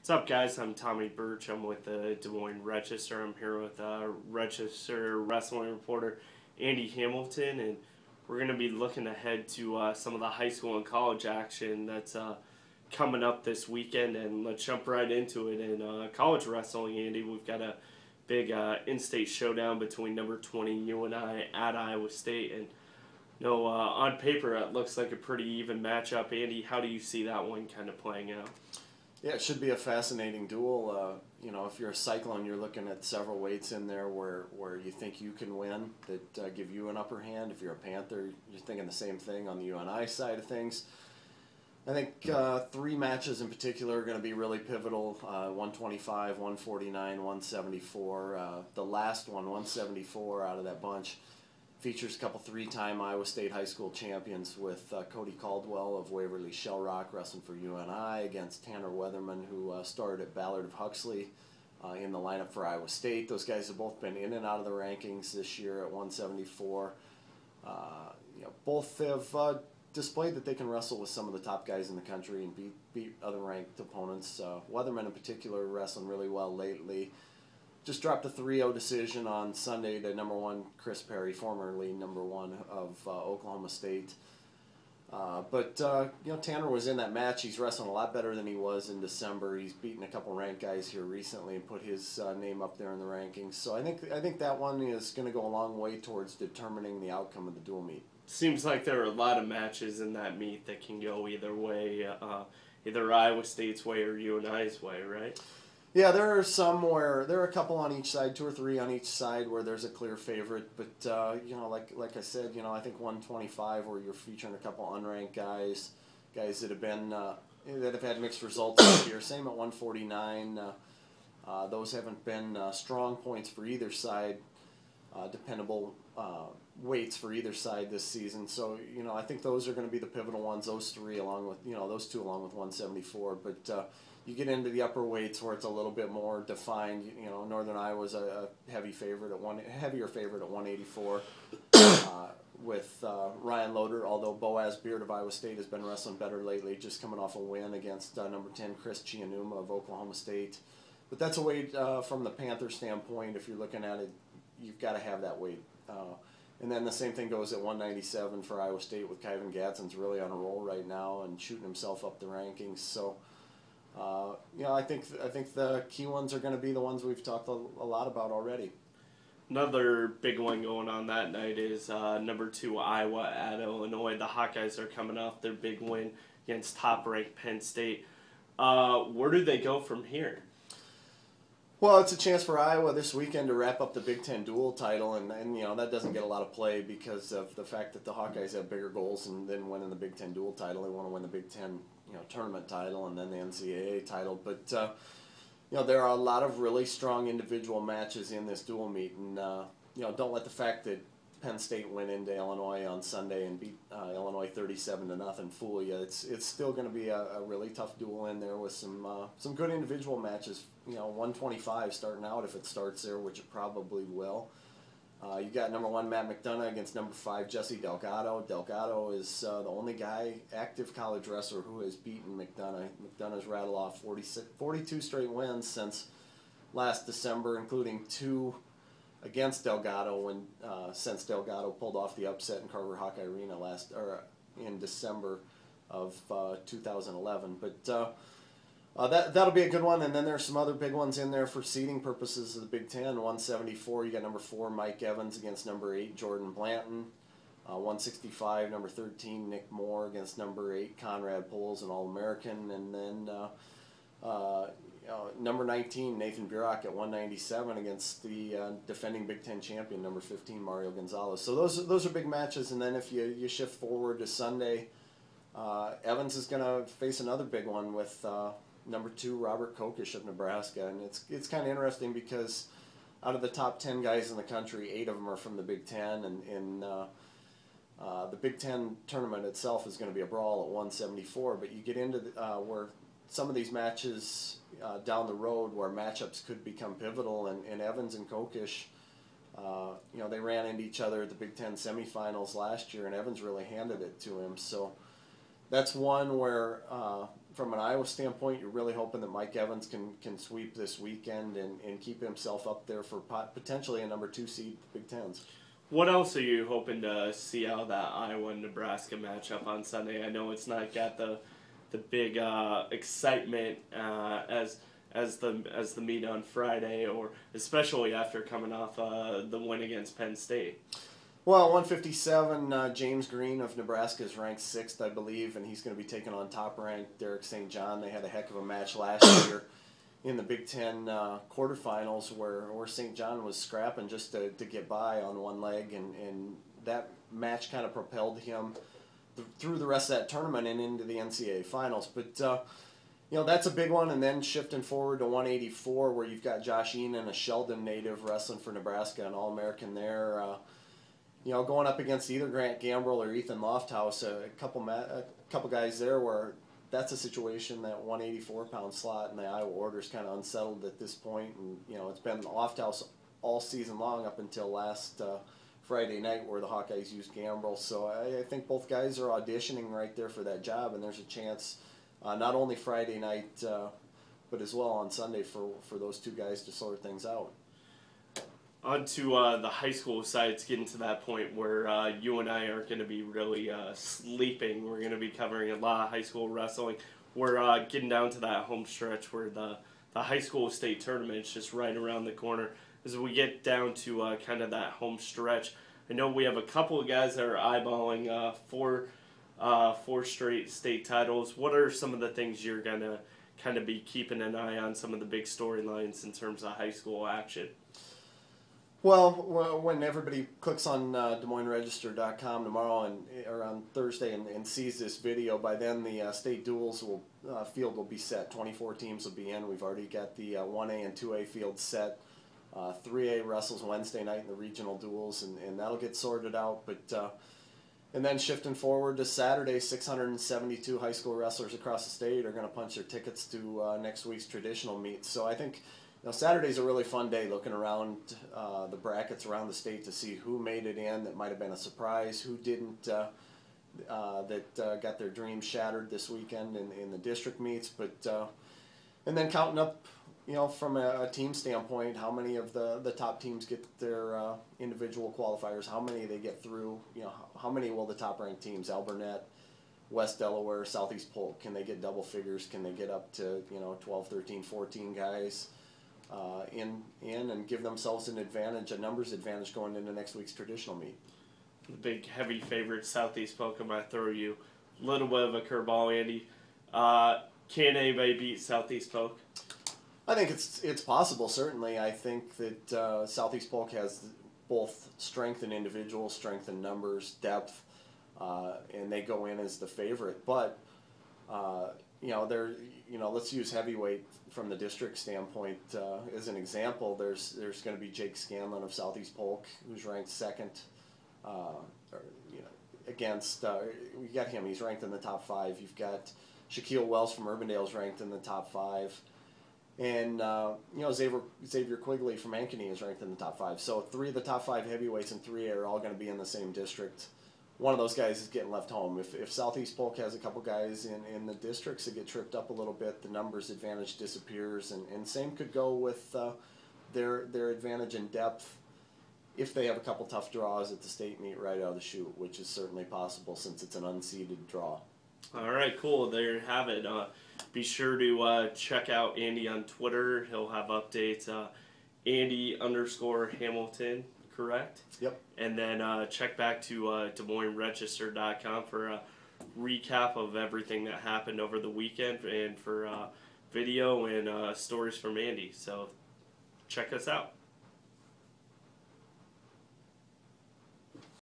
What's up, guys? I'm Tommy Birch. I'm with the Des Moines Register. I'm here with Register wrestling reporter Andy Hamilton, and we're going to be looking ahead to some of the high school and college action that's coming up this weekend. And let's jump right into it. In college wrestling, Andy, we've got a big in-state showdown between number 20 UNI at Iowa State, and on paper it looks like a pretty even matchup. Andy, how do you see that one kind of playing out? Yeah, it should be a fascinating duel. If you're a Cyclone, you're looking at several weights in there where you think you can win that give you an upper hand. If you're a Panther, you're thinking the same thing on the UNI side of things. I think three matches in particular are going to be really pivotal, 125, 149, 174. The last one, 174 out of that bunch, features a couple three-time Iowa State high school champions with Cody Caldwell of Waverly Shell Rock wrestling for UNI against Tanner Weatherman, who started at Ballard of Huxley in the lineup for Iowa State. Those guys have both been in and out of the rankings this year at 174. Both have displayed that they can wrestle with some of the top guys in the country and beat other ranked opponents. Weatherman in particular wrestling really well lately. Just dropped a 3-0 decision on Sunday to number one Chris Perry, formerly number one of Oklahoma State. But Tanner was in that match. He's wrestling a lot better than he was in December. He's beaten a couple ranked guys here recently and put his name up there in the rankings. So I think that one is going to go a long way towards determining the outcome of the dual meet. Seems like there are a lot of matches in that meet that can go either way, either Iowa State's way or UNI's way, right? Yeah, there are some where there are a couple on each side, 2 or 3 on each side where there's a clear favorite. But like I said, I think 125 where you're featuring a couple unranked guys that have been that have had mixed results this year. Same at 149. Those haven't been strong points for either side, dependable weights for either side this season. So I think those are going to be the pivotal ones. Those three along with those two along with 174. But you get into the upper weights where it's a little bit more defined. Northern Iowa's a heavier favorite at 184 with Ryan Loader. Although Boaz Beard of Iowa State has been wrestling better lately, just coming off a win against number 10 Chris Chianuma of Oklahoma State. But that's a weight from the Panther standpoint. If you're looking at it, you've got to have that weight. And then the same thing goes at 197 for Iowa State with Kyvan Gadsden's really on a roll right now and shooting himself up the rankings. So. I think the key ones are going to be the ones we've talked a lot about already. Another big one going on that night is number 2 Iowa at Illinois. The Hawkeyes are coming off their big win against top-ranked Penn State. Where do they go from here? Well, it's a chance for Iowa this weekend to wrap up the Big Ten dual title, and that doesn't get a lot of play because of the fact that the Hawkeyes have bigger goals than winning the Big Ten dual title. They want to win the Big Ten tournament title and then the NCAA title. But there are a lot of really strong individual matches in this dual meet, and don't let the fact that Penn State went into Illinois on Sunday and beat Illinois 37-0 fool you. It's still going to be a really tough duel in there with some good individual matches. 125 starting out if it starts there, which it probably will. You got number 1 Matt McDonough against number 5 Jesse Delgado. Delgado is the only active college wrestler who has beaten McDonough. McDonough's rattled off 42 straight wins since last December, including 2 against Delgado since Delgado pulled off the upset in Carver Hawkeye Arena in December of 2011. But that'll be a good one, and then there's some other big ones in there for seeding purposes of the Big Ten. 174, you got number 4 Mike Evans against number 8 Jordan Blanton. 165, number 13 Nick Moore against number 8 Conrad Poles, an All-American, and then number 19 Nathan Burok at 197 against the defending Big Ten champion number 15 Mario Gonzalez. So those are big matches, and then if you shift forward to Sunday, Evans is going to face another big one with number 2 Robert Kokish of Nebraska, and it's kind of interesting because out of the top 10 guys in the country, 8 of them are from the Big Ten, and the Big Ten tournament itself is going to be a brawl at 174. But you get into where some of these matches down the road where matchups could become pivotal, and Evans and Kokish, they ran into each other at the Big Ten semifinals last year, and Evans really handed it to him. So that's one where from an Iowa standpoint, you're really hoping that Mike Evans can sweep this weekend and keep himself up there for potentially a number 2 seed Big Tens. What else are you hoping to see out of that Iowa and Nebraska matchup on Sunday? I know it's not got the big excitement as the meet on Friday, or especially after coming off the win against Penn State. Well, 157, James Green of Nebraska is ranked 6th, I believe, and he's going to be taking on top-ranked Derek St. John. They had a heck of a match last year in the Big Ten quarterfinals where St. John was scrapping just to get by on one leg, and that match kind of propelled him through the rest of that tournament and into the NCAA finals. But, that's a big one, and then shifting forward to 184 where you've got Josh Enan, a Sheldon native, wrestling for Nebraska, an All-American there. Going up against either Grant Gambrill or Ethan Lofthouse, a couple guys there where that's a situation that 184-pound slot in the Iowa order is kind of unsettled at this point, and it's been Lofthouse all season long up until last Friday night where the Hawkeyes used Gambrill. So I think both guys are auditioning right there for that job, and there's a chance not only Friday night but as well on Sunday for those two guys to sort things out. On to the high school side, it's getting to that point where you and I aren't going to be really sleeping. We're going to be covering a lot of high school wrestling. We're getting down to that home stretch where the high school state tournament is just right around the corner. As we get down to kind of that home stretch, I know we have a couple of guys that are eyeballing four straight state titles. What are some of the things you're going to kind of be keeping an eye on, some of the big storylines in terms of high school action? Well, when everybody clicks on DesMoinesRegister.com tomorrow or on Thursday and sees this video, by then the state duels field will be set. 24 teams will be in. We've already got the 1A and 2A field set. 3A wrestles Wednesday night in the regional duels, and that'll get sorted out. But and then shifting forward to Saturday, 672 high school wrestlers across the state are going to punch their tickets to next week's traditional meet. So I think Saturday's a really fun day looking around the brackets around the state to see who made it in that might have been a surprise, who didn't, that got their dreams shattered this weekend in the district meets. But and then counting up, from a team standpoint, how many of the top teams get their individual qualifiers, how many they get through, how many will the top-ranked teams, Alburnett, West Delaware, Southeast Polk, can they get double figures? Can they get up to 12, 13, 14 guys? In and give themselves an advantage, a numbers advantage going into next week's traditional meet. The big heavy favorite, Southeast Polk. I'm going to throw you a little bit of a curveball, Andy. Can anybody beat Southeast Polk? I think it's possible, certainly. I think that Southeast Polk has both strength in individuals, strength in numbers, depth, and they go in as the favorite. But let's use heavyweight from the district standpoint as an example. There's going to be Jake Scanlon of Southeast Polk, who's ranked 2nd. Against we got him. He's ranked in the top 5. You've got Shaquille Wells from Urbandale's ranked in the top 5, and Xavier Quigley from Ankeny is ranked in the top 5. So 3 of the top 5 heavyweights in 3A are all going to be in the same district. One of those guys is getting left home. If Southeast Polk has a couple guys in the districts that get tripped up a little bit, the numbers advantage disappears, and same could go with their advantage in depth if they have a couple tough draws at the state meet right out of the chute, which is certainly possible since it's an unseeded draw. All right, cool. There you have it. Be sure to check out Andy on Twitter. He'll have updates. Andy_Hamilton. Correct? Yep. And then check back to DesMoinesRegister.com for a recap of everything that happened over the weekend and for video and stories from Andy. So check us out.